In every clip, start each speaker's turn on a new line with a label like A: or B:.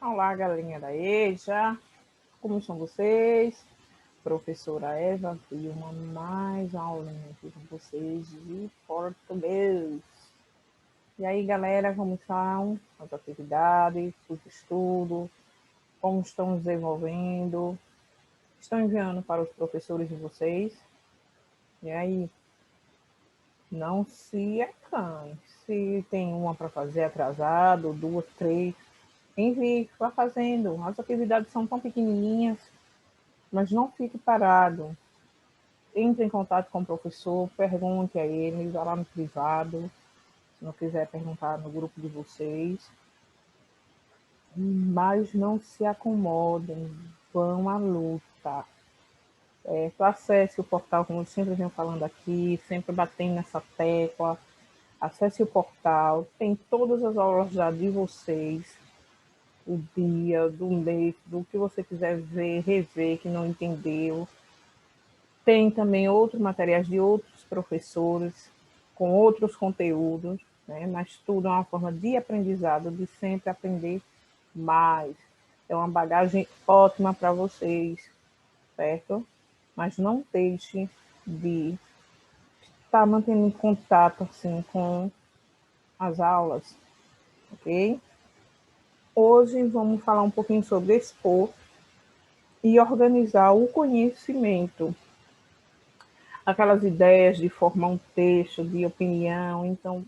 A: Olá, galerinha da EJA, como estão vocês? Professora Eva Vilma, mais uma aulinha aqui com vocês de português. E aí, galera, como estão as atividades, os estudos, como estão desenvolvendo? Estão enviando para os professores de vocês? E aí, não se acanhe. Se tem uma para fazer atrasado, 2, 3, envie, vá fazendo. As atividades são tão pequenininhas, mas não fique parado. Entre em contato com o professor, pergunte a ele, vá lá no privado, se não quiser perguntar no grupo de vocês. Mas não se acomodem, vão à luta. Acesse o portal, como eu sempre venho falando aqui, sempre batendo nessa tecla. Acesse o portal, tem todas as aulas já de vocês, o dia, do mês, do que você quiser ver, rever, que não entendeu. Tem também outros materiais de outros professores, com outros conteúdos, né? Mas tudo é uma forma de aprendizado, de sempre aprender mais. É uma bagagem ótima para vocês, certo? Mas não deixe de estar mantendo contato assim, com as aulas, ok? Hoje vamos falar um pouquinho sobre expor e organizar o conhecimento. Aquelas ideias de formar um texto de opinião, então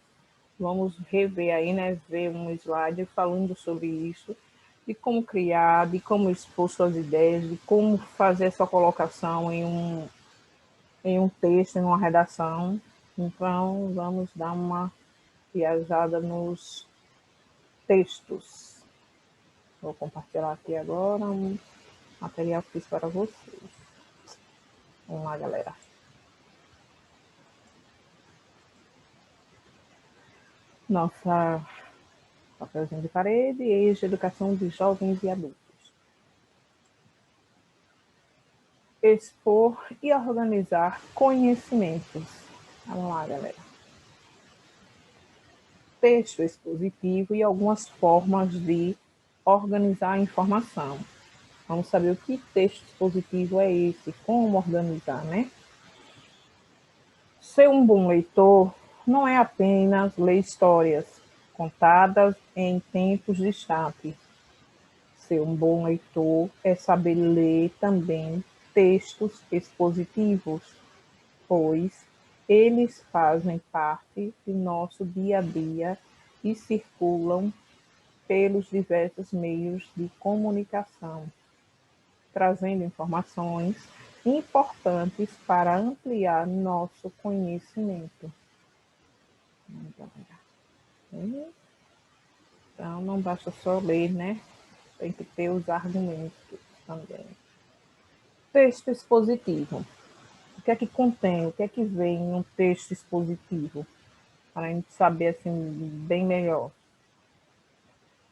A: vamos rever aí, né, ver um slide falando sobre isso, de como criar, de como expor suas ideias, de como fazer sua colocação em um texto, em uma redação. Então, vamos dar uma viajada nos textos. Vou compartilhar aqui agora um material que fiz para vocês. Vamos lá, galera. Nossa papelzinho de parede, eixo de educação de jovens e adultos. Expor e organizar conhecimentos. Vamos lá, galera. Texto expositivo e algumas formas de organizar a informação. Vamos saber o que texto expositivo é esse, como organizar, né? Ser um bom leitor não é apenas ler histórias contadas em tempos distantes. Ser um bom leitor é saber ler também textos expositivos, pois eles fazem parte do nosso dia a dia e circulam pelos diversos meios de comunicação, trazendo informações importantes para ampliar nosso conhecimento. Então, não basta só ler, né? Tem que ter os argumentos também. Texto expositivo. O que é que contém? O que é que vem em um texto expositivo? Para a gente saber assim bem melhor.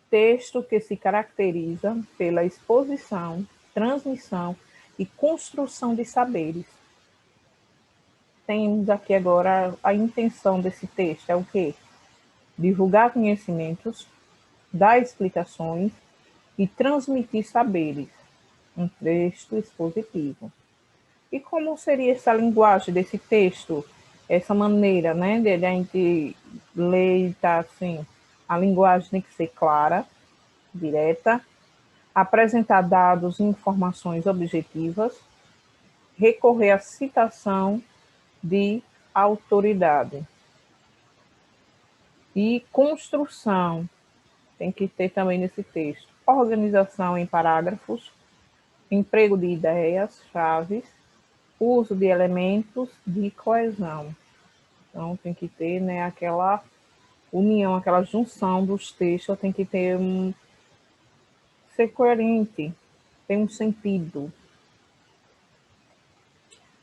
A: Texto que se caracteriza pela exposição, transmissão e construção de saberes. Temos aqui agora a intenção desse texto, é o quê? Divulgar conhecimentos, dar explicações e transmitir saberes. Um texto expositivo. E como seria essa linguagem desse texto? Essa maneira, né, de a gente ler e tá assim, a linguagem tem que ser clara, direta, apresentar dados e informações objetivas, recorrer à citação de autoridade. E construção, tem que ter também nesse texto. Organização em parágrafos, emprego de ideias, chaves, uso de elementos de coesão. Então, tem que ter, né, aquela união, aquela junção dos textos, tem que ter ser coerente, tem um sentido.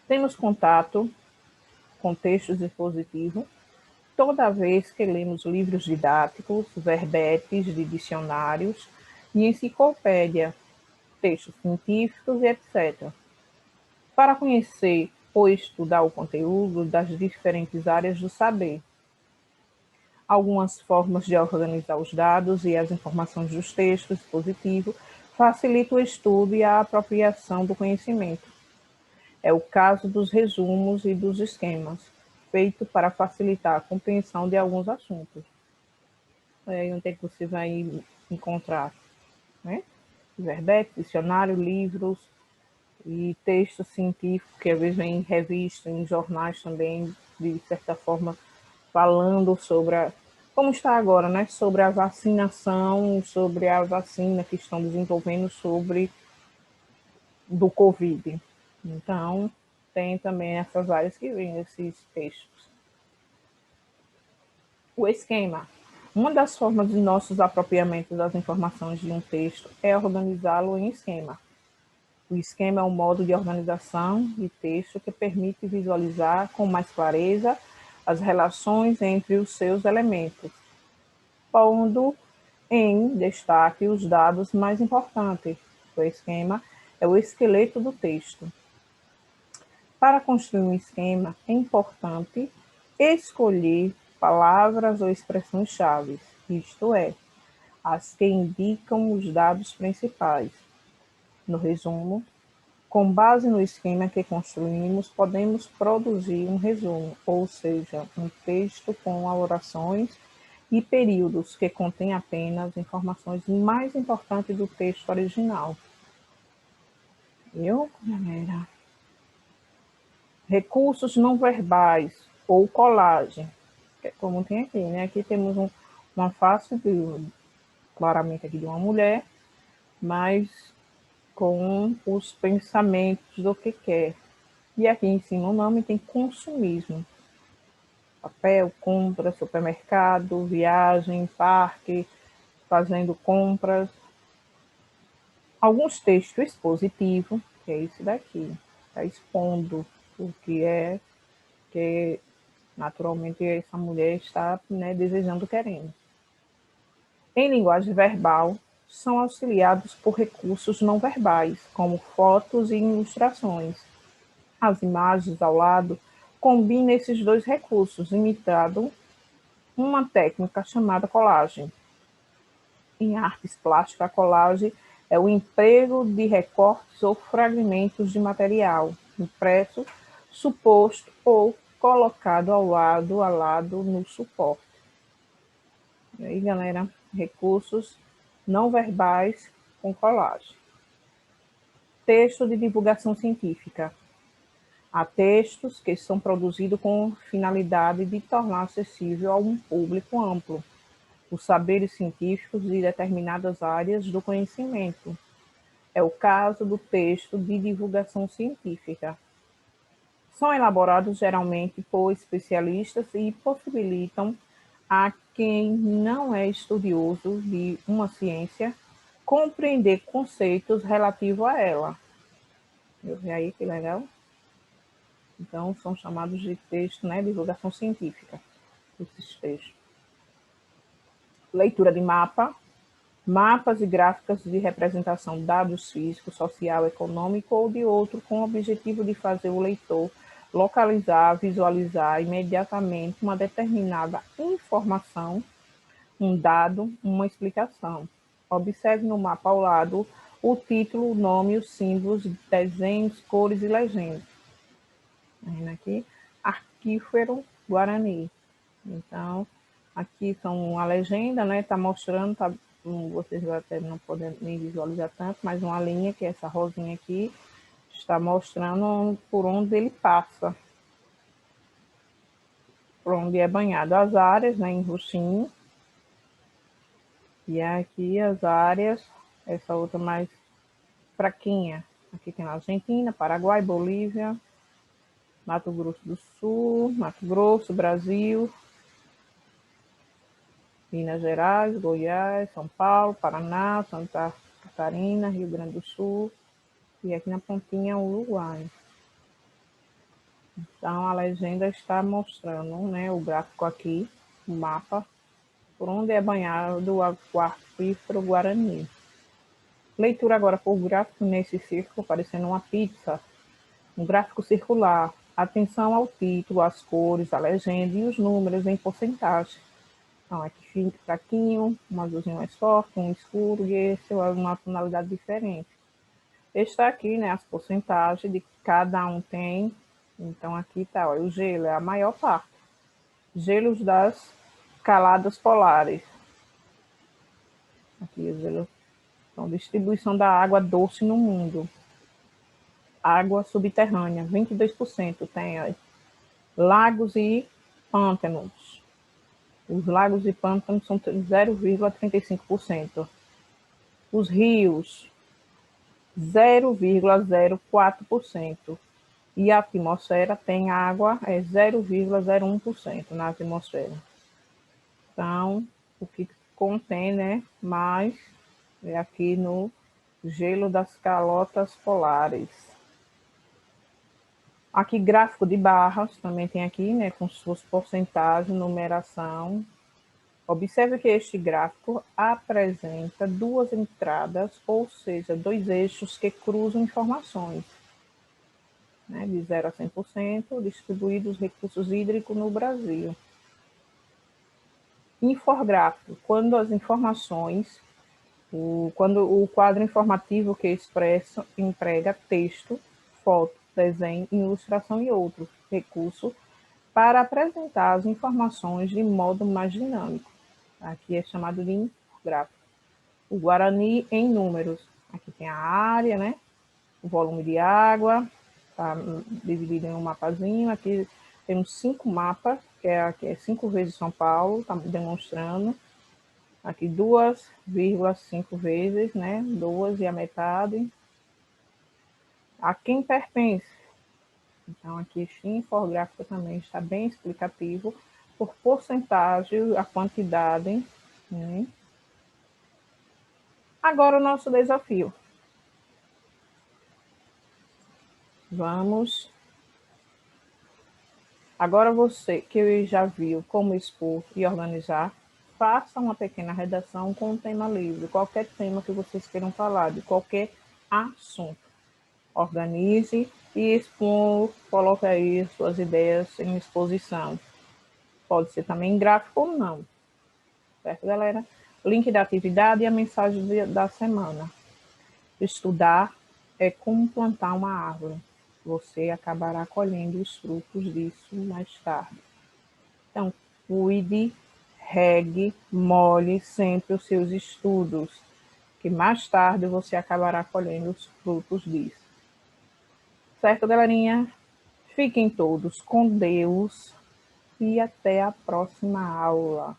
A: Temos contato com textos expositivos toda vez que lemos livros didáticos, verbetes de dicionários e enciclopédia, textos científicos e etc. Para conhecer ou estudar o conteúdo das diferentes áreas do saber. algumas formas de organizar os dados e as informações dos textos, dispositivo, facilita o estudo e a apropriação do conhecimento. É o caso dos resumos e dos esquemas, feito para facilitar a compreensão de alguns assuntos. Onde é que você vai encontrar, né? Verbetes, dicionário, livros e texto científico, que às vezes vem em revistas, em jornais também, de certa forma, falando sobre como está agora, né? Sobre a vacinação, sobre a vacina que estão desenvolvendo sobre do Covid. Então, tem também essas áreas que vêm esses textos. O esquema. Uma das formas de nossos apropriamentos das informações de um texto é organizá-lo em esquema. O esquema é um modo de organização de texto que permite visualizar com mais clareza as relações entre os seus elementos, pondo em destaque os dados mais importantes. O esquema é o esqueleto do texto. Para construir um esquema, é importante escolher palavras ou expressões-chave, isto é, as que indicam os dados principais. No resumo, com base no esquema que construímos, podemos produzir um resumo, ou seja, um texto com orações e períodos que contém apenas informações mais importantes do texto original. Viu, galera? Recursos não verbais ou colagem, como tem aqui, né? Aqui temos uma face claramente aqui de uma mulher, mas com os pensamentos do que quer. E aqui em cima o nome tem consumismo. Papel, compra, supermercado, viagem, parque, fazendo compras. Alguns textos expositivos, que é esse daqui, está expondo o que naturalmente essa mulher está, né, desejando, querendo. Em linguagem verbal, são auxiliados por recursos não verbais, como fotos e ilustrações. As imagens ao lado combinam esses dois recursos, imitando uma técnica chamada colagem. Em artes plásticas, a colagem é o emprego de recortes ou fragmentos de material impresso, suposto ou colocado ao lado a lado no suporte. E aí, galera, recursos não verbais com colagem. Texto de divulgação científica. Há textos que são produzidos com finalidade de tornar acessível a um público amplo os saberes científicos de determinadas áreas do conhecimento. É o caso do texto de divulgação científica. São elaborados geralmente por especialistas e possibilitam a quem não é estudioso de uma ciência compreender conceitos relativos a ela. Eu vi aí que legal? Então, são chamados de texto, né, divulgação científica, esses textos. Leitura de mapa, mapas e gráficas de representação de dados físicos, social, econômico ou de outro, com o objetivo de fazer o leitor localizar, visualizar imediatamente uma determinada informação, um dado, uma explicação. Observe no mapa ao lado o título, o nome, os símbolos, desenhos, cores e legendas. Vendo aqui, Arquífero Guarani. Então, aqui são a legenda, né? Tá mostrando, tá, vocês até não podem nem visualizar tanto, mas uma linha, que é essa rosinha aqui, está mostrando por onde ele passa, por onde é banhado as áreas, né, em roxinho. E aqui as áreas, essa outra mais fraquinha. Aqui tem a Argentina, Paraguai, Bolívia, Mato Grosso do Sul, Mato Grosso, Brasil, Minas Gerais, Goiás, São Paulo, Paraná, Santa Catarina, Rio Grande do Sul e aqui na pontinha o Uruguai. Então a legenda está mostrando, né, o gráfico aqui, o mapa, por onde é banhado o Aquífero Guarani. Leitura agora por gráfico nesse círculo, parecendo uma pizza, um gráfico circular. Atenção ao título, às cores, à legenda e os números em porcentagem. Então, aqui fica fraquinho, um azulzinho mais forte, um escuro, e esse é uma tonalidade diferente. Está aqui, né, as porcentagens de que cada um tem. Então, aqui tá, ó, o gelo é a maior parte. Gelos das caladas polares. Aqui, o gelo. Então, distribuição da água doce no mundo. Água subterrânea, 22% tem, ó. Lagos e pântanos. Os lagos e pântanos são 0,35%. Os rios, 0,04%. E a atmosfera tem água, é 0,01% na atmosfera. Então, o que contém, né, mais é aqui no gelo das calotas polares. Aqui, gráfico de barras, também tem aqui, né, com suas porcentagens, numeração. Observe que este gráfico apresenta duas entradas, ou seja, dois eixos que cruzam informações, né, de 0 a 100%, distribuídos os recursos hídricos no Brasil. Infográfico, quando as informações, quando o quadro informativo que expressa, emprega texto, foto, desenho, ilustração e outros recursos para apresentar as informações de modo mais dinâmico. Aqui é chamado de infográfico. O Guarani em números. Aqui tem a área, né? O volume de água, tá dividido em um mapazinho. Aqui temos 5 mapas, que é 5 vezes São Paulo, está demonstrando. Aqui 2,5 vezes, né? 2 e a metade. A quem pertence? Então, aqui este infográfico também está bem explicativo, por porcentagem, a quantidade, né? Agora o nosso desafio. Vamos. Agora você que já viu como expor e organizar, faça uma pequena redação com um tema livre, qualquer tema que vocês queiram falar, de qualquer assunto. Organize e expor, coloque aí suas ideias em exposição. Pode ser também gráfico ou não. Certo, galera? Link da atividade e a mensagem da semana. Estudar é como plantar uma árvore. Você acabará colhendo os frutos disso mais tarde. Então, cuide, regue, molhe sempre os seus estudos, que mais tarde você acabará colhendo os frutos disso. Certo, galerinha? Fiquem todos com Deus e até a próxima aula.